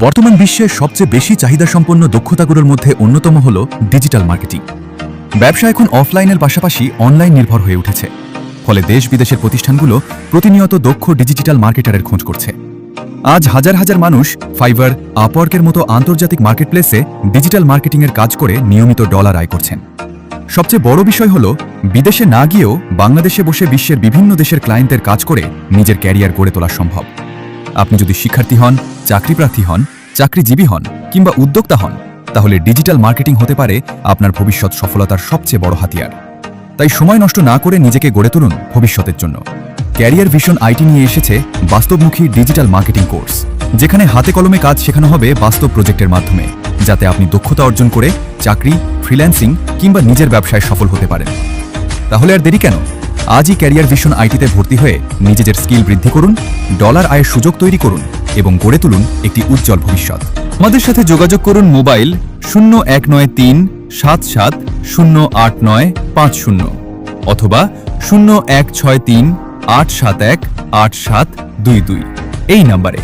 বর্তমান বিশ্বে সবচেয়ে বেশি চাহিদাসম্পন্ন দক্ষতাগুলোর মধ্যে অন্যতম হল ডিজিটাল মার্কেটিং। ব্যবসা এখন অফলাইনের পাশাপাশি অনলাইন নির্ভর হয়ে উঠেছে, ফলে দেশ বিদেশের প্রতিষ্ঠানগুলো প্রতিনিয়ত দক্ষ ডিজিটাল মার্কেটারের খোঁজ করছে। আজ হাজার হাজার মানুষ ফাইবার, আপওয়ার্কের মতো আন্তর্জাতিক মার্কেটপ্লেসে ডিজিটাল মার্কেটিংয়ের কাজ করে নিয়মিত ডলার আয় করছেন। সবচেয়ে বড় বিষয় হল, বিদেশে না গিয়েও বাংলাদেশে বসে বিশ্বের বিভিন্ন দেশের ক্লায়েন্টের কাজ করে নিজের ক্যারিয়ার গড়ে তোলা সম্ভব। আপনি যদি শিক্ষার্থী হন, চাকরিপ্রার্থী হন, চাকরিজীবী হন কিংবা উদ্যোক্তা হন, তাহলে ডিজিটাল মার্কেটিং হতে পারে আপনার ভবিষ্যৎ সফলতার সবচেয়ে বড় হাতিয়ার। তাই সময় নষ্ট না করে নিজেকে গড়ে তুলুন ভবিষ্যতের জন্য। ক্যারিয়ার ভিশন আইটি নিয়ে এসেছে বাস্তবমুখী ডিজিটাল মার্কেটিং কোর্স, যেখানে হাতে কলমে কাজ শেখানো হবে বাস্তব প্রজেক্টের মাধ্যমে, যাতে আপনি দক্ষতা অর্জন করে চাকরি, ফ্রিল্যান্সিং কিংবা নিজের ব্যবসায় সফল হতে পারেন। তাহলে আর দেরি কেন? আজই ক্যারিয়ার ভিশন আইটিতে ভর্তি হয়ে নিজেদের স্কিল বৃদ্ধি করুন, ডলার আয়ের সুযোগ তৈরি করুন এবং গড়ে তুলুন একটি উজ্জ্বল ভবিষ্যৎ। আমাদের সাথে যোগাযোগ করুন মোবাইল 0193-770895 অথবা 0163-871-8722 এই নম্বরে।